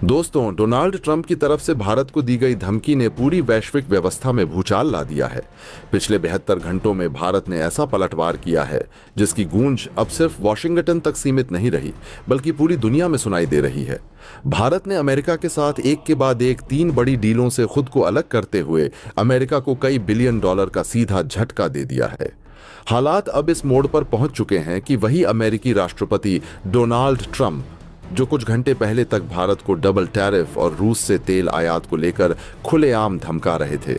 दोस्तों, Donald Trump की तरफ से भारत को दी गई धमकी ने पूरी वैश्विक व्यवस्था में भूचाल ला दिया है। पिछले 72 घंटों में भारत ने ऐसा पलटवार किया है जिसकी गूंज अब सिर्फ वॉशिंगटन तक सीमित नहीं रही बल्कि पूरी दुनिया में सुनाई दे रही है। भारत ने अमेरिका के साथ एक के बाद एक 3 बड़ी डीलों से खुद को अलग करते हुए अमेरिका को कई बिलियन डॉलर का सीधा झटका दे दिया है। हालात अब इस मोड़ पर पहुंच चुके हैं कि वही अमेरिकी राष्ट्रपति डोनाल्ड ट्रंप, जो कुछ घंटे पहले तक भारत को डबल टैरिफ और रूस से तेल आयात को लेकर खुलेआम धमका रहे थे,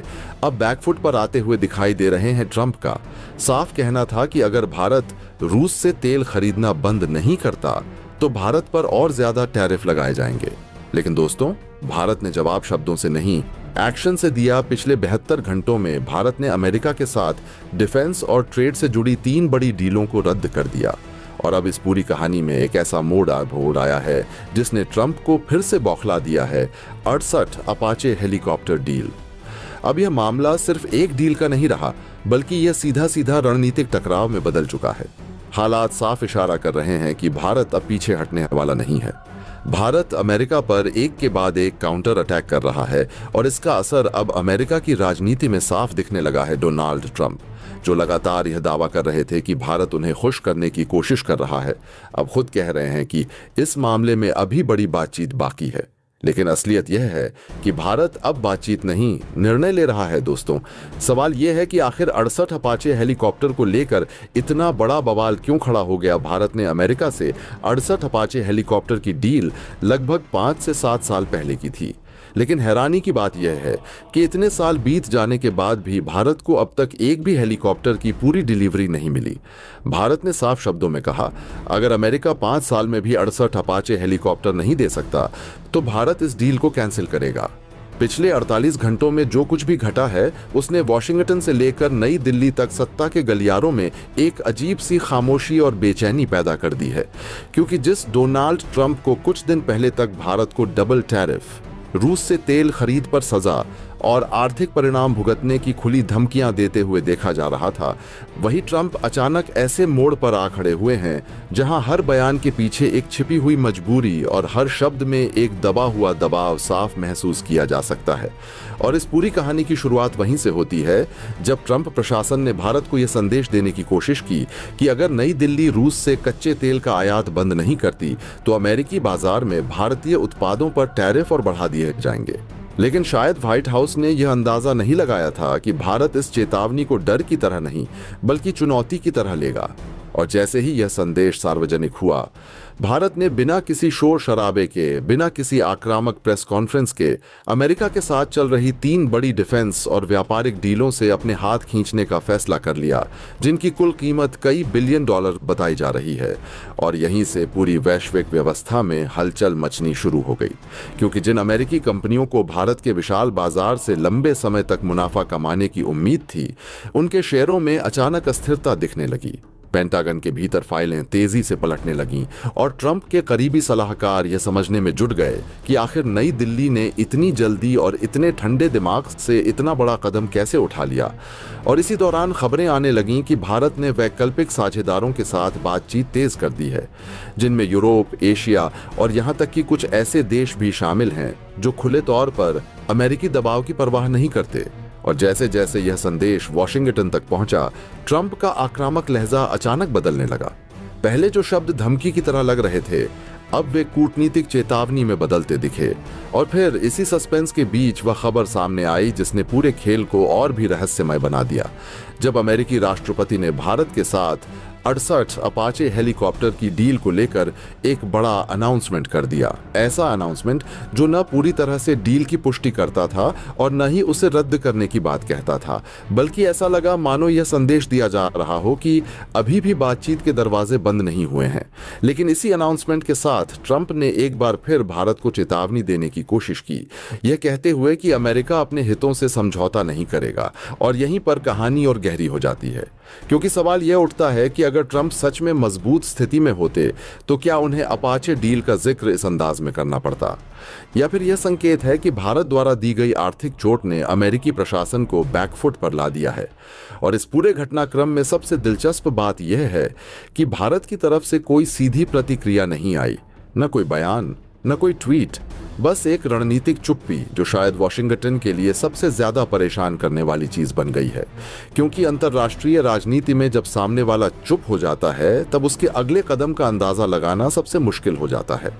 अब बैकफुट पर आते हुए दिखाई दे रहे हैं। ट्रंप का साफ कहना था कि अगर भारत रूस से तेल खरीदना बंद नहीं करता तो भारत पर और ज्यादा टैरिफ लगाए जाएंगे। लेकिन दोस्तों, भारत ने जवाब शब्दों से नहीं, एक्शन से दिया। पिछले 72 घंटों में भारत ने अमेरिका के साथ डिफेंस और ट्रेड से जुड़ी 3 बड़ी डीलों को रद्द कर दिया। और अब इस पूरी कहानी में एक ऐसा मोड़ अब आया है जिसने ट्रंप को फिर से बौखला दिया है। 68 अपाचे हेलीकॉप्टर डील। अब यह मामला सिर्फ एक डील का नहीं रहा बल्कि यह सीधा सीधा रणनीतिक टकराव में बदल चुका है। हालात साफ इशारा कर रहे हैं कि भारत अब पीछे हटने वाला नहीं है। भारत अमेरिका पर एक के बाद एक काउंटर अटैक कर रहा है और इसका असर अब अमेरिका की राजनीति में साफ दिखने लगा है। डोनाल्ड ट्रंप, जो लगातार यह दावा कर रहे थे कि भारत उन्हें खुश करने की कोशिश कर रहा है, अब खुद कह रहे हैं कि इस मामले में अभी बड़ी बातचीत बाकी है। लेकिन असलियत यह है कि भारत अब बातचीत नहीं, निर्णय ले रहा है। दोस्तों, सवाल यह है कि आखिर 68 अपाचे हेलीकॉप्टर को लेकर इतना बड़ा बवाल क्यों खड़ा हो गया। भारत ने अमेरिका से 68 अपाचे हेलीकॉप्टर की डील लगभग 5 से 7 साल पहले की थी। लेकिन हैरानी की बात यह है कि इतने साल बीत जाने के बाद भी भारत को अब तक एक भी हेलीकॉप्टर की पूरी डिलीवरी नहीं मिली। भारत ने साफ शब्दों में कहा, अगर अमेरिका 5 साल में भी 68 अपाचे हेलीकॉप्टर नहीं दे सकता तो भारत इस डील को कैंसिल करेगा। पिछले 48 घंटों में जो कुछ भी घटा है उसने वॉशिंगटन से लेकर नई दिल्ली तक सत्ता के गलियारों में एक अजीब सी खामोशी और बेचैनी पैदा कर दी है। क्योंकि जिस डोनाल्ड ट्रंप को कुछ दिन पहले तक भारत को डबल टैरिफ, रूस से तेल खरीद पर सजा और आर्थिक परिणाम भुगतने की खुली धमकियां देते हुए देखा जा रहा था, वही ट्रंप अचानक ऐसे मोड़ पर आ खड़े हुए हैं जहां हर बयान के पीछे एक छिपी हुई मजबूरी और हर शब्द में एक दबा हुआ दबाव साफ महसूस किया जा सकता है। और इस पूरी कहानी की शुरुआत वहीं से होती है जब ट्रंप प्रशासन ने भारत को यह संदेश देने की कोशिश की कि अगर नई दिल्ली रूस से कच्चे तेल का आयात बंद नहीं करती तो अमेरिकी बाजार में भारतीय उत्पादों पर टैरिफ और बढ़ा दिए जाएंगे। लेकिन शायद व्हाइट हाउस ने यह अंदाजा नहीं लगाया था कि भारत इस चेतावनी को डर की तरह नहीं बल्कि चुनौती की तरह लेगा। और जैसे ही यह संदेश सार्वजनिक हुआ, भारत ने बिना किसी शोर शराबे के, बिना किसी आक्रामक प्रेस कॉन्फ्रेंस के अमेरिका के साथ चल रही 3 बड़ी डिफेंस और व्यापारिक डीलों से अपने हाथ खींचने का फैसला कर लिया, जिनकी कुल कीमत कई बिलियन डॉलर बताई जा रही है। और यहीं से पूरी वैश्विक व्यवस्था में हलचल मचनी शुरू हो गई, क्योंकि जिन अमेरिकी कंपनियों को भारत के विशाल बाजार से लंबे समय तक मुनाफा कमाने की उम्मीद थी, उनके शेयरों में अचानक अस्थिरता दिखने लगी। पेंटागन के भीतर फाइलें तेजी से पलटने लगीं और ट्रंप के करीबी सलाहकार यह समझने में जुट गए कि आखिर नई दिल्ली ने इतनी जल्दी और इतने ठंडे दिमाग से इतना बड़ा कदम कैसे उठा लिया। और इसी दौरान खबरें आने लगीं कि भारत ने वैकल्पिक साझेदारों के साथ बातचीत तेज कर दी है, जिनमें यूरोप, एशिया और यहां तक कि कुछ ऐसे देश भी शामिल हैं जो खुले तौर पर अमेरिकी दबाव की परवाह नहीं करते। और जैसे जैसे यह संदेश वॉशिंगटन तक पहुंचा, ट्रंप का आक्रामक लहजा अचानक बदलने लगा। पहले जो शब्द धमकी की तरह लग रहे थे, अब वे कूटनीतिक चेतावनी में बदलते दिखे। और फिर इसी सस्पेंस के बीच वह खबर सामने आई जिसने पूरे खेल को और भी रहस्यमय बना दिया, जब अमेरिकी राष्ट्रपति ने भारत के साथ 68 अपाचे हेलीकॉप्टर की डील को लेकर एक बड़ा अनाउंसमेंट कर दिया। ऐसा अनाउंसमेंट जो न पूरी तरह से डील की पुष्टि करता था और न ही उसे रद्द करने की बात कहता था, बल्कि ऐसा लगा मानो यह संदेश दिया जा रहा हो कि अभी भी बातचीत के दरवाजे बंद नहीं हुए हैं। लेकिन इसी अनाउंसमेंट के साथ ट्रंप ने एक बार फिर भारत को चेतावनी देने की कोशिश की, यह कहते हुए कि अमेरिका अपने हितों से समझौता नहीं करेगा। और यहीं पर कहानी और गहरी हो जाती है, क्योंकि सवाल यह उठता है कि अगर ट्रंप सच में मजबूत स्थिति में होते तो क्या उन्हें अपाचे डील का जिक्र इस अंदाज में करना पड़ता, या फिर यह संकेत है कि भारत द्वारा दी गई आर्थिक चोट ने अमेरिकी प्रशासन को बैकफुट पर ला दिया है। और इस पूरे घटनाक्रम में सबसे दिलचस्प बात यह है कि भारत की तरफ से कोई सीधी प्रतिक्रिया नहीं आई, न कोई बयान, न कोई ट्वीट, बस एक रणनीतिक चुप्पी जो शायद वॉशिंगटन के लिए सबसे ज्यादा परेशान करने वाली चीज बन गई है, क्योंकि अंतर्राष्ट्रीय राजनीति में जब सामने वाला चुप हो जाता है तब उसके अगले कदम का अंदाजा लगाना सबसे मुश्किल हो जाता है।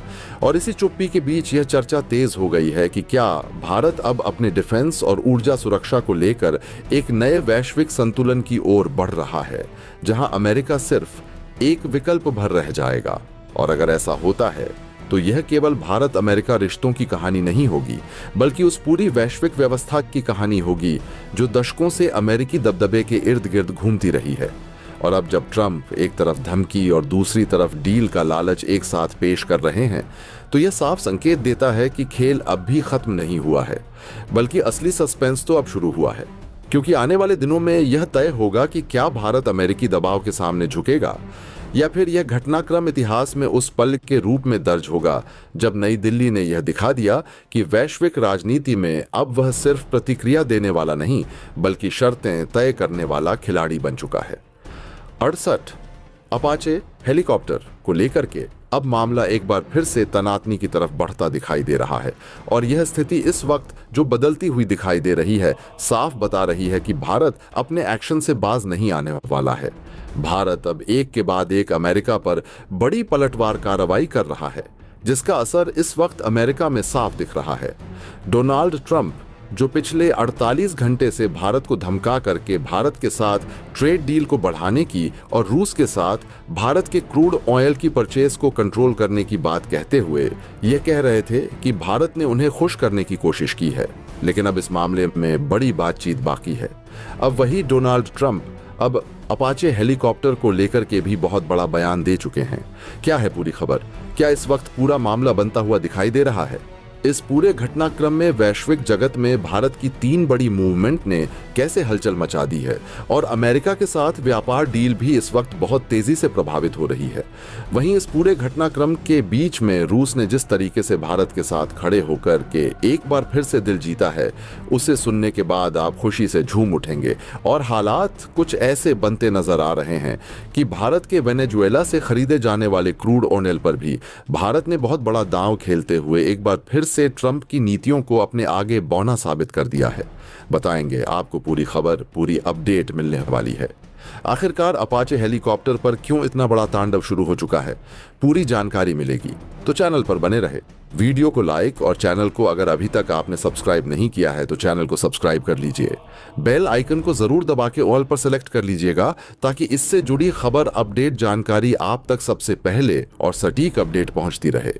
और इसी चुप्पी के बीच यह चर्चा तेज हो गई है कि क्या भारत अब अपने डिफेंस और ऊर्जा सुरक्षा को लेकर एक नए वैश्विक संतुलन की ओर बढ़ रहा है, जहां अमेरिका सिर्फ एक विकल्प भर रह जाएगा। और अगर ऐसा होता है तो यह केवल भारत अमेरिका रिश्तों की कहानी नहीं होगी, बल्कि उस पूरी वैश्विक व्यवस्था की कहानी होगी जो दशकों से अमेरिकी दबदबे के इर्द गिर्द घूमती रही है। और अब जब ट्रंप एक तरफ धमकी और दूसरी तरफ डील का लालच एक साथ पेश कर रहे हैं, तो यह साफ संकेत देता है कि खेल अब भी खत्म नहीं हुआ है, बल्कि असली सस्पेंस तो अब शुरू हुआ है। क्योंकि आने वाले दिनों में यह तय होगा कि क्या भारत अमेरिकी दबाव के सामने झुकेगा, या फिर यह घटनाक्रम इतिहास में उस पल के रूप में दर्ज होगा जब नई दिल्ली ने यह दिखा दिया कि वैश्विक राजनीति में अब वह सिर्फ प्रतिक्रिया देने वाला नहीं, बल्कि शर्तें तय करने वाला खिलाड़ी बन चुका है। 68 अपाचे हेलीकॉप्टर को लेकर के अब मामला एक बार फिर से तनातनी की तरफ बढ़ता दिखाई दे रहा है। और यह स्थिति इस वक्त जो बदलती हुई दिखाई दे रही है, साफ बता रही है कि भारत अपने एक्शन से बाज नहीं आने वाला है। भारत अब एक के बाद एक अमेरिका पर बड़ी पलटवार कार्रवाई कर रहा है, जिसका असर इस वक्त अमेरिका में साफ दिख रहा है। डोनाल्ड ट्रंप जो पिछले 48 घंटे से भारत को धमका करके भारत के साथ ट्रेड डील को बढ़ाने की और रूस के साथ भारत के क्रूड ऑयल की परचेज को कंट्रोल करने की बात कहते हुए ये कह रहे थे कि भारत ने उन्हें खुश करने की कोशिश की है, लेकिन अब इस मामले में बड़ी बातचीत बाकी है। अब वही डोनाल्ड ट्रंप अब अपाचे हेलीकॉप्टर को लेकर के भी बहुत बड़ा बयान दे चुके हैं। क्या है पूरी खबर? क्या इस वक्त पूरा मामला बनता हुआ दिखाई दे रहा है? इस पूरे घटनाक्रम में वैश्विक जगत में भारत की 3 बड़ी मूवमेंट ने कैसे हलचल मचा दी है, और अमेरिका के साथ व्यापार डील भी इस वक्त बहुत तेजी से प्रभावित हो रही है। वहीं इस पूरे घटनाक्रम के बीच में रूस ने जिस तरीके से भारत के साथ खड़े होकर के एक बार फिर से दिल जीता है, उसे सुनने के बाद आप खुशी से झूम उठेंगे। और हालात कुछ ऐसे बनते नजर आ रहे हैं कि भारत के वेनेजुएला से खरीदे जाने वाले क्रूड ऑयल पर भी भारत ने बहुत बड़ा दांव खेलते हुए एक बार फिर से ट्रंप की नीतियों को अपने आगे बौना साबित कर दिया है। बताएंगे आपको पूरी खबर, पूरी अपडेट मिलने वाली है। आखिरकार अपाचे हेलीकॉप्टर पर क्यों इतना बड़ा तांडव शुरू हो चुका है, पूरी जानकारी मिलेगी, तो चैनल पर बने रहे। वीडियो को लाइक और चैनल को अगर अभी तक आपने सब्सक्राइब नहीं किया है तो चैनल को सब्सक्राइब कर लीजिए। बेल आइकन को जरूर दबा के ऑल पर सेलेक्ट कर लीजिएगा, ताकि इससे जुड़ी खबर, अपडेट, जानकारी आप तक सबसे पहले और सटीक अपडेट पहुंचती रहे।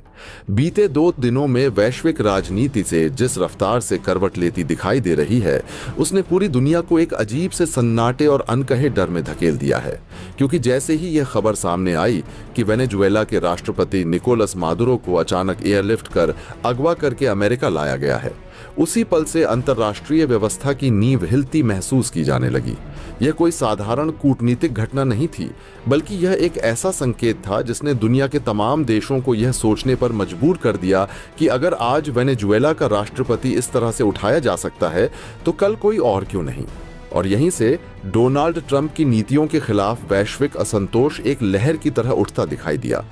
बीते 2 दिनों में वैश्विक राजनीति से जिस रफ्तार से करवट लेती दिखाई दे रही है, उसने पूरी दुनिया को एक अजीब से सन्नाटे और अनकहे डर में धकेल दिया है। क्योंकि जैसे ही यह खबर सामने आई कि वेनेजुएला के राष्ट्रपति निकोलस मादुरो को अचानक एयरलिफ्ट कर अगवा करके अमेरिका लाया गया है, उसी पल से अंतर्राष्ट्रीय व्यवस्था की नींव हिलती महसूस की जाने लगी। यह कोई साधारण कूटनीतिक घटना नहीं थी, बल्कि यह एक ऐसा संकेत था जिसने दुनिया के तमाम देशों को यह सोचने पर मजबूर कर दिया कि अगर आज वेनेजुएला का राष्ट्रपति इस तरह से उठाया जा सकता है, तो कल कोई और क्यों नहीं। और यहीं से डोनाल्ड ट्रंप की नीतियों के खिलाफ वैश्विक असंतोष एक लहर की तरह उठता दिखाई दिया।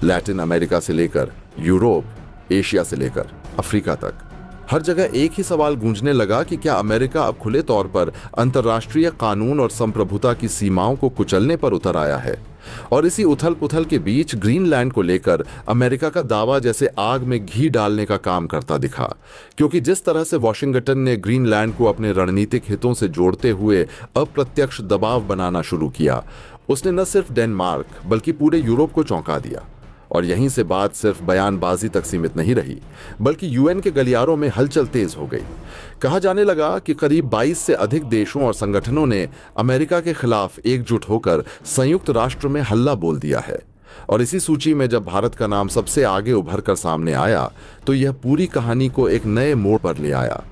लैटिन अमेरिका से लेकर यूरोप, एशिया से लेकर अफ्रीका तक हर जगह एक ही सवाल गूंजने लगा कि क्या अमेरिका अब खुले तौर पर अंतर्राष्ट्रीय कानून और संप्रभुता की सीमाओं को कुचलने पर उतर आया है। और इसी उथल पुथल के बीच ग्रीनलैंड को लेकर अमेरिका का दावा जैसे आग में घी डालने का काम करता दिखा, क्योंकि जिस तरह से वॉशिंगटन ने ग्रीनलैंड को अपने रणनीतिक हितों से जोड़ते हुए अप्रत्यक्ष दबाव बनाना शुरू किया, उसने न सिर्फ डेनमार्क बल्कि पूरे यूरोप को चौंका दिया। और यहीं से बात सिर्फ बयानबाजी तक सीमित नहीं रही, बल्कि यूएन के गलियारों में हलचल तेज हो गई। कहा जाने लगा कि करीब 22 से अधिक देशों और संगठनों ने अमेरिका के खिलाफ एकजुट होकर संयुक्त राष्ट्र में हल्ला बोल दिया है। और इसी सूची में जब भारत का नाम सबसे आगे उभर कर सामने आया, तो यह पूरी कहानी को एक नए मोड़ पर ले आया।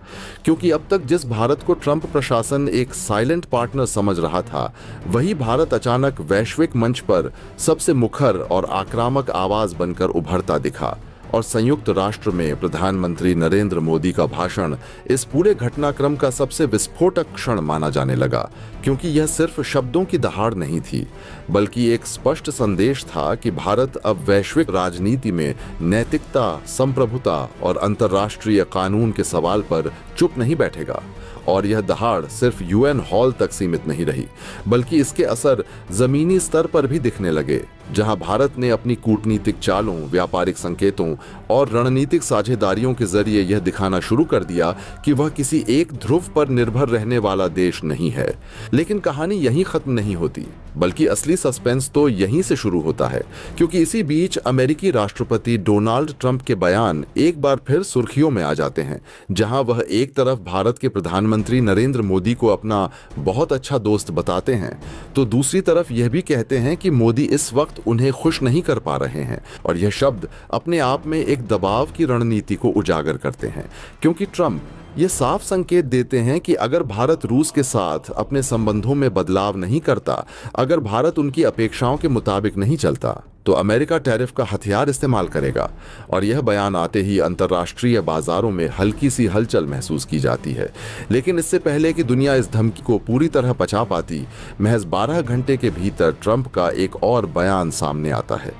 क्योंकि अब तक जिस भारत को ट्रंप प्रशासन एक साइलेंट पार्टनर समझ रहा था, वही भारत अचानक वैश्विक मंच पर सबसे मुखर और आक्रामक आवाज बनकर उभरता दिखा। और संयुक्त राष्ट्र में प्रधानमंत्री नरेंद्र मोदी का भाषण इस पूरे घटनाक्रम का सबसे विस्फोटक क्षण माना जाने लगा, क्योंकि यह सिर्फ शब्दों की दहाड़ नहीं थी, बल्कि एक स्पष्ट संदेश था कि भारत अब वैश्विक राजनीति में नैतिकता, संप्रभुता और अंतर्राष्ट्रीय कानून के सवाल पर चुप नहीं बैठेगा। और यह दहाड़ सिर्फ यूएन हॉल तक सीमित नहीं रही, बल्कि इसके असर जमीनी स्तर पर भी दिखने लगे, जहां भारत ने अपनी कूटनीतिक चालों, व्यापारिक संकेतों और रणनीतिक साझेदारियों के जरिए यह दिखाना शुरू कर दिया कि वह किसी एक ध्रुव पर निर्भर रहने वाला देश नहीं है। लेकिन कहानी यहीं खत्म नहीं होती, बल्कि असली सस्पेंस तो यहीं से शुरू होता है, क्योंकि इसी बीच अमेरिकी राष्ट्रपति डोनाल्ड ट्रंप के बयान एक बार फिर सुर्खियों में आ जाते हैं, जहां वह एक तरफ भारत के प्रधानमंत्री नरेंद्र मोदी को अपना बहुत अच्छा दोस्त बताते हैं, तो दूसरी तरफ यह भी कहते हैं कि मोदी इस वक्त उन्हें खुश नहीं कर पा रहे हैं। और यह शब्द अपने आप में एक दबाव की रणनीति को उजागर करते हैं, क्योंकि ट्रंप ये साफ संकेत देते हैं कि अगर भारत रूस के साथ अपने संबंधों में बदलाव नहीं करता, अगर भारत उनकी अपेक्षाओं के मुताबिक नहीं चलता, तो अमेरिका टैरिफ का हथियार इस्तेमाल करेगा। और यह बयान आते ही अंतर्राष्ट्रीय बाजारों में हल्की सी हलचल महसूस की जाती है। लेकिन इससे पहले कि दुनिया इस धमकी को पूरी तरह पचा पाती, महज 12 घंटे के भीतर ट्रंप का एक और बयान सामने आता है,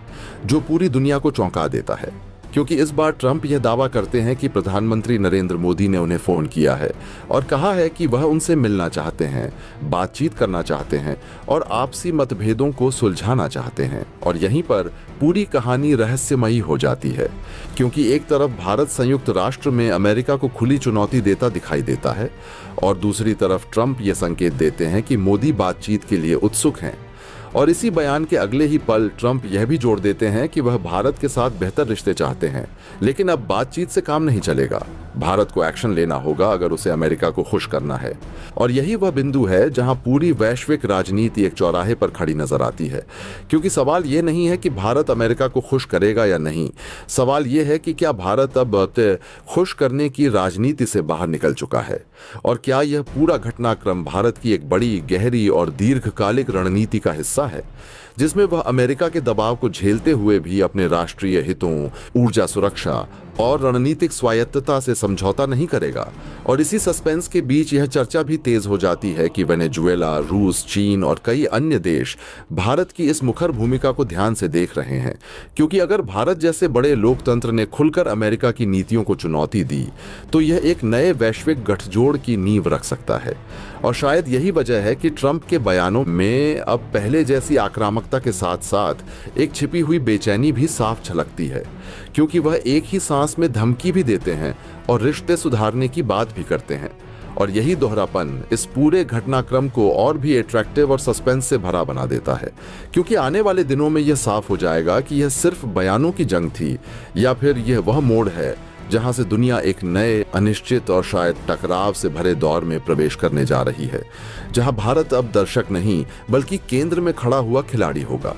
जो पूरी दुनिया को चौंका देता है। क्योंकि इस बार ट्रंप यह दावा करते हैं कि प्रधानमंत्री नरेंद्र मोदी ने उन्हें फोन किया है और कहा है कि वह उनसे मिलना चाहते हैं, बातचीत करना चाहते हैं और आपसी मतभेदों को सुलझाना चाहते हैं। और यहीं पर पूरी कहानी रहस्यमयी हो जाती है, क्योंकि एक तरफ भारत संयुक्त राष्ट्र में अमेरिका को खुली चुनौती देता दिखाई देता है, और दूसरी तरफ ट्रंप ये संकेत देते हैं कि मोदी बातचीत के लिए उत्सुक हैं। और इसी बयान के अगले ही पल ट्रंप यह भी जोड़ देते हैं कि वह भारत के साथ बेहतर रिश्ते चाहते हैं, लेकिन अब बातचीत से काम नहीं चलेगा, भारत को एक्शन लेना होगा अगर उसे अमेरिका को खुश करना है। और यही वह बिंदु है जहां पूरी वैश्विक राजनीति एक चौराहे पर खड़ी नजर आती है, क्योंकि सवाल यह नहीं है कि भारत अमेरिका को खुश करेगा या नहीं, सवाल यह है कि क्या भारत अब खुश करने की राजनीति से बाहर निकल चुका है, और क्या यह पूरा घटनाक्रम भारत की एक बड़ी, गहरी और दीर्घकालिक रणनीति का हिस्सा है, जिसमें वह अमेरिका के दबाव को झेलते हुए भी अपने राष्ट्रीय हितों, ऊर्जा सुरक्षा और रणनीतिक स्वायत्तता से समझौता नहीं करेगा। और इसी सस्पेंस के बीच यह चर्चा भी तेज हो जाती है कि वेनेजुएला, रूस, चीन और कई अन्य देश भारत की इस मुखर भूमिका को ध्यान से देख रहे हैं, क्योंकि अगर भारत जैसे बड़े लोकतंत्र ने खुलकर अमेरिका की नीतियों को चुनौती दी, तो यह एक नए वैश्विक गठजोड़ की नींव रख सकता है। और शायद यही वजह है कि ट्रंप के बयानों में अब पहले जैसी आक्रामकता के साथ साथ एक छिपी हुई बेचैनी भी साफ झलकती है, क्योंकि वह एक ही सांस में धमकी भी देते हैं और रिश्ते सुधारने की बात भी करते हैं। और यही दोहरापन इस पूरे घटनाक्रम को और भी अट्रैक्टिव और सस्पेंस से भरा बना देता है, क्योंकि आने वाले दिनों में यह साफ हो जाएगा कि यह सिर्फ बयानों की जंग थी या फिर यह वह मोड़ है जहां से दुनिया एक नए, अनिश्चित और शायद टकराव से भरे दौर में प्रवेश करने जा रही है, जहां भारत अब दर्शक नहीं बल्कि केंद्र में खड़ा हुआ खिलाड़ी होगा।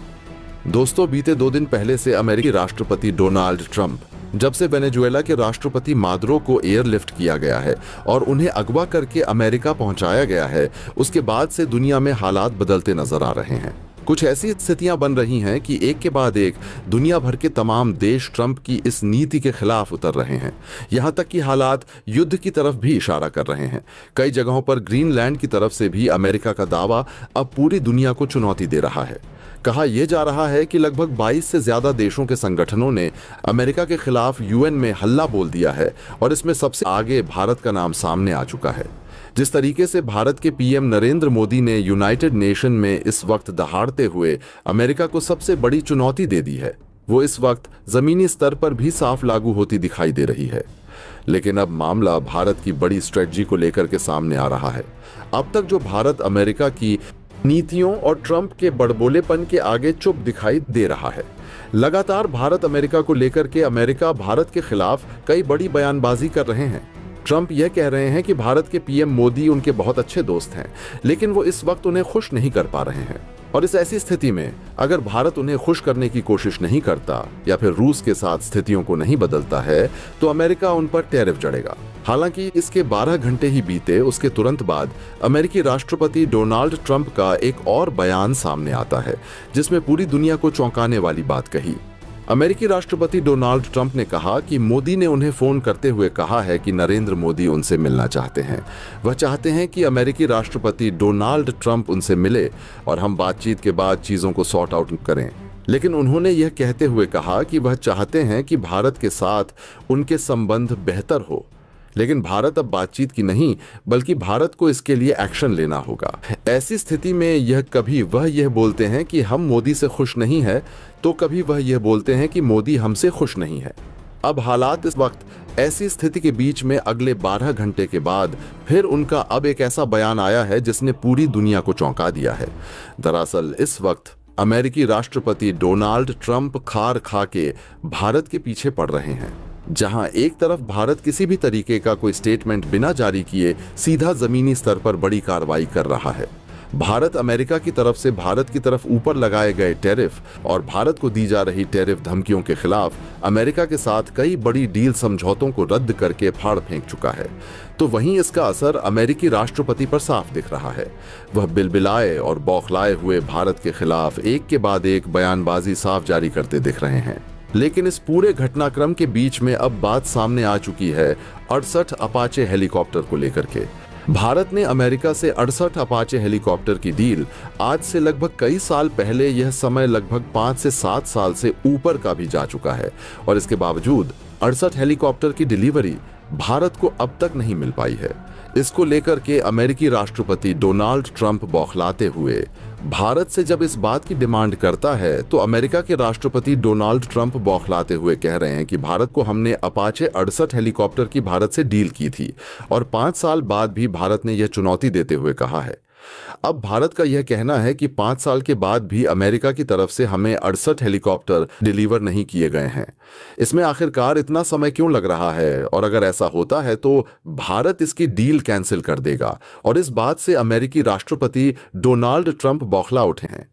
दोस्तों, बीते 2 दिन पहले से अमेरिकी राष्ट्रपति डोनाल्ड ट्रंप, जब से वेनेजुएला के राष्ट्रपति मादुरो को एयरलिफ्ट किया गया है और उन्हें अगवा करके अमेरिका पहुंचाया गया है, उसके बाद से दुनिया में हालात बदलते नजर आ रहे हैं। कुछ ऐसी स्थितियां बन रही हैं कि एक के बाद एक दुनिया भर के तमाम देश ट्रंप की इस नीति के खिलाफ उतर रहे हैं। यहां तक कि हालात युद्ध की तरफ भी इशारा कर रहे हैं। कई जगहों पर ग्रीनलैंड की तरफ से भी अमेरिका का दावा अब पूरी दुनिया को चुनौती दे रहा है। कहा यह जा रहा है कि लगभग 22 से ज्यादा देशों के संगठनों ने अमेरिका के खिलाफ यूएन में हल्ला बोल दिया है, और इसमें सबसे आगे भारत का नाम सामने आ चुका है। जिस तरीके से भारत के पीएम नरेंद्र मोदी ने यूनाइटेड नेशन में इस वक्त दहाड़ते हुए अमेरिका को सबसे बड़ी चुनौती दे दी है, वो इस वक्त जमीनी स्तर पर भी साफ लागू होती दिखाई दे रही है। लेकिन अब मामला भारत की बड़ी स्ट्रेटजी को लेकर के सामने आ रहा है। अब तक जो भारत अमेरिका की नीतियों और ट्रंप के बड़बोलेपन के आगे चुप दिखाई दे रहा है। लगातार भारत अमेरिका को लेकर के अमेरिका भारत के खिलाफ कई बड़ी बयानबाजी कर रहे हैं। ट्रंप यह कह रहे हैं कि भारत के पीएम मोदी उनके बहुत अच्छे दोस्त हैं, लेकिन वो इस वक्त उन्हें खुश नहीं कर पा रहे हैं। और इस ऐसी स्थिति में अगर भारत उन्हें खुश करने की कोशिश नहीं करता या फिर रूस के साथ स्थितियों को नहीं बदलता है, तो अमेरिका उन पर टैरिफ जड़ेगा। हालांकि इसके 12 घंटे ही बीते उसके तुरंत बाद अमेरिकी राष्ट्रपति डोनाल्ड ट्रंप का एक और बयान सामने आता है, जिसमें पूरी दुनिया को चौंकाने वाली बात कही। अमेरिकी राष्ट्रपति डोनाल्ड ट्रंप ने कहा कि मोदी ने उन्हें फोन करते हुए कहा है कि नरेंद्र मोदी उनसे मिलना चाहते हैं। वह चाहते हैं कि अमेरिकी राष्ट्रपति डोनाल्ड ट्रंप उनसे मिले और हम बातचीत के बाद चीजों को सॉर्ट आउट करें। लेकिन उन्होंने यह कहते हुए कहा कि वह चाहते हैं कि भारत के साथ उनके संबंध बेहतर हो। लेकिन भारत अब बातचीत की नहीं, बल्कि भारत को इसके लिए एक्शन लेना होगा। ऐसी स्थिति में कभी वह यह बोलते हैं कि हम मोदी से खुश नहीं है, तो कभी वह यह बोलते हैं कि मोदी हमसे खुश नहीं है। अब हालात इस वक्त ऐसी स्थिति के बीच में अगले 12 घंटे के बाद फिर उनका अब एक ऐसा बयान आया है जिसने पूरी दुनिया को चौंका दिया है। दरअसल इस वक्त अमेरिकी राष्ट्रपति डोनाल्ड ट्रंप खार खा के भारत के पीछे पड़ रहे हैं। जहां एक तरफ भारत किसी भी तरीके का कोई स्टेटमेंट बिना जारी किए सीधा जमीनी स्तर पर बड़ी कार्रवाई कर रहा है। भारत अमेरिका की तरफ से भारत की तरफ ऊपर लगाए गए टैरिफ और भारत को दी जा रही टैरिफ धमकियों के खिलाफ अमेरिका के साथ कई बड़ी डील समझौतों को रद्द करके फाड़ फेंक चुका है। तो वहीं इसका असर अमेरिकी राष्ट्रपति पर साफ दिख रहा है। वह बिलबिलाए और बौखलाए हुए भारत के खिलाफ एक के बाद एक बयानबाजी साफ जारी करते दिख रहे हैं। लेकिन इस पूरे घटनाक्रम के बीच में अब बात सामने आ चुकी है 68 अपाचे हेलीकॉप्टर को लेकर के। भारत ने अमेरिका से 68 अपाचे हेलीकॉप्टर की डील आज से लगभग कई साल पहले, यह समय लगभग 5 से 7 साल से ऊपर का भी जा चुका है, और इसके बावजूद 68 हेलीकॉप्टर की डिलीवरी भारत को अब तक नहीं मिल पाई है। इसको लेकर के अमेरिकी राष्ट्रपति डोनाल्ड ट्रंप बौखलाते हुए भारत से जब इस बात की डिमांड करता है, तो अमेरिका के राष्ट्रपति डोनाल्ड ट्रंप बौखलाते हुए कह रहे हैं कि भारत को हमने अपाचे 68 हेलीकॉप्टर की भारत से डील की थी और 5 साल बाद भी भारत ने यह चुनौती देते हुए कहा है। अब भारत का यह कहना है कि 5 साल के बाद भी अमेरिका की तरफ से हमें 68 हेलीकॉप्टर डिलीवर नहीं किए गए हैं। इसमें आखिरकार इतना समय क्यों लग रहा है? और अगर ऐसा होता है तो भारत इसकी डील कैंसिल कर देगा, और इस बात से अमेरिकी राष्ट्रपति डोनाल्ड ट्रंप बौखला उठे हैं।